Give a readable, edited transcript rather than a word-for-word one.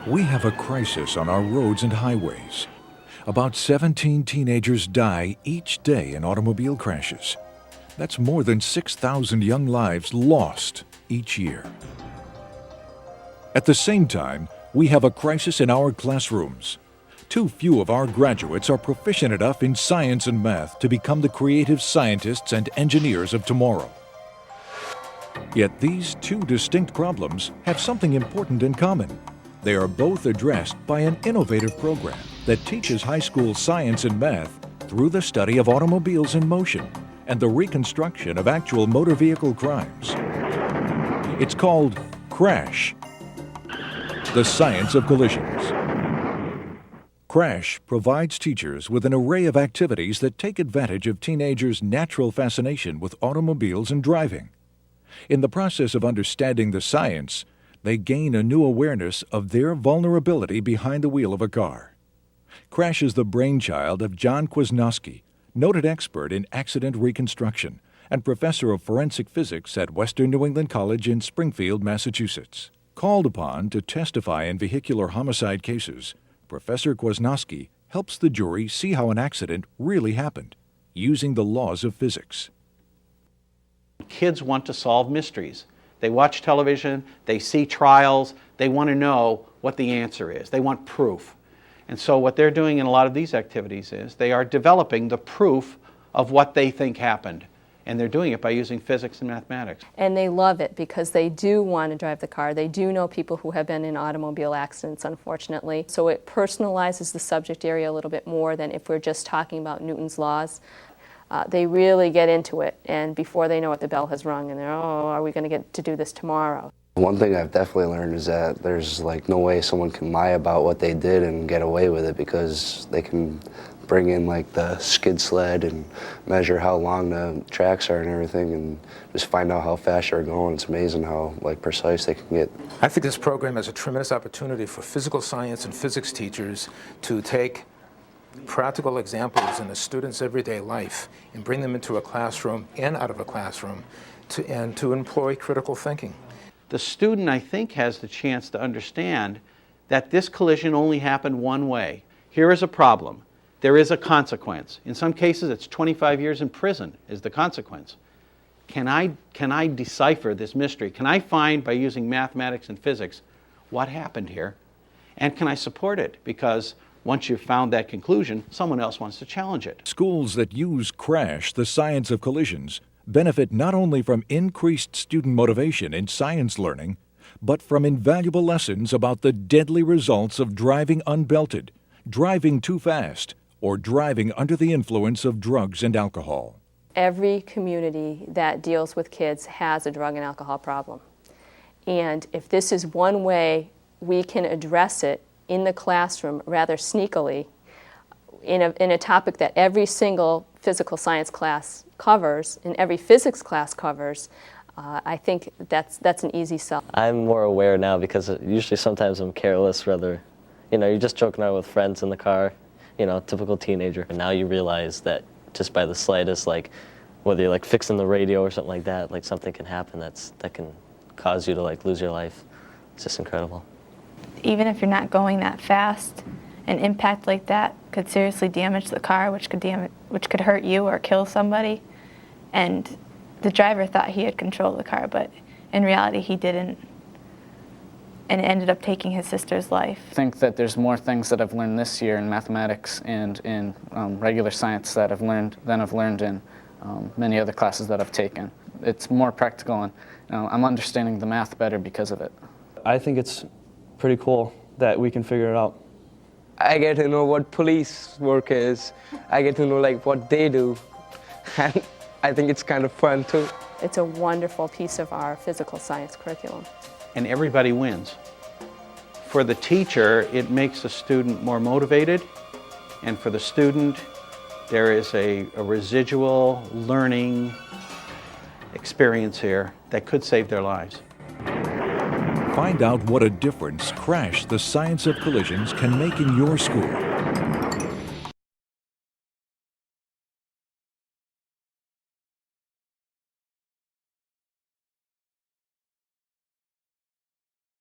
We have a crisis on our roads and highways. About 17 teenagers die each day in automobile crashes. That's more than 6,000 young lives lost each year. At the same time, we have a crisis in our classrooms. Too few of our graduates are proficient enough in science and math to become the creative scientists and engineers of tomorrow. Yet these two distinct problems have something important in common. They are both addressed by an innovative program that teaches high school science and math through the study of automobiles in motion and the reconstruction of actual motor vehicle crimes. It's called CRASH, the Science of Collisions. CRASH provides teachers with an array of activities that take advantage of teenagers' natural fascination with automobiles and driving. In the process of understanding the science, they gain a new awareness of their vulnerability behind the wheel of a car. CRASH is the brainchild of John Kwasniewski, noted expert in accident reconstruction and professor of forensic physics at Western New England College in Springfield, Massachusetts. Called upon to testify in vehicular homicide cases, Professor Kwasniewski helps the jury see how an accident really happened, using the laws of physics. Kids want to solve mysteries. They watch television, they see trials, they want to know what the answer is. They want proof. And so what they're doing in a lot of these activities is they are developing the proof of what they think happened. And they're doing it by using physics and mathematics. And they love it because they do want to drive the car. They do know people who have been in automobile accidents, unfortunately. So it personalizes the subject area a little bit more than if we're just talking about Newton's laws. They really get into it, and before they know it, the bell has rung, and they're, oh, are we going to get to do this tomorrow? One thing I've definitely learned is that there's no way someone can lie about what they did and get away with it, because they can bring in the skid sled and measure how long the tracks are and everything, and just find out how fast you're going. It's amazing how precise they can get. I think this program has a tremendous opportunity for physical science and physics teachers to take practical examples in a student's everyday life and bring them into a classroom and out of a classroom and to employ critical thinking. The student, I think, has the chance to understand that this collision only happened one way. Here is a problem. There is a consequence. In some cases, it's 25 years in prison is the consequence. Can I decipher this mystery? Can I find, by using mathematics and physics, what happened here? And can I support it? Because once you've found that conclusion, someone else wants to challenge it. Schools that use CRASH, the Science of Collisions, benefit not only from increased student motivation in science learning, but from invaluable lessons about the deadly results of driving unbelted, driving too fast, or driving under the influence of drugs and alcohol. Every community that deals with kids has a drug and alcohol problem. And if this is one way we can address it in the classroom rather sneakily, in a topic that every single physical science class covers and every physics class covers, I think that's an easy sell. I'm more aware now because usually sometimes I'm careless, rather, you're just joking around with friends in the car, typical teenager. And now you realize that just by the slightest, whether you're fixing the radio or something like that, something can happen that can cause you to lose your life. It's just incredible. Even if you're not going that fast, an impact like that could seriously damage the car, which could hurt you or kill somebody. And the driver thought he had control of the car, but in reality he didn't, and it ended up taking his sister's life. I think that there's more things that I've learned this year in mathematics and in regular science that I've learned in many other classes that I've taken. It's more practical, and I'm understanding the math better because of it. I think it's pretty cool that we can figure it out. I get to know what police work is. I get to know what they do, and I think it's kind of fun too. It's a wonderful piece of our physical science curriculum. And everybody wins. For the teacher, it makes the student more motivated, and for the student, there is a residual learning experience here that could save their lives. Find out what a difference CRASH, the Science of Collisions, can make in your school.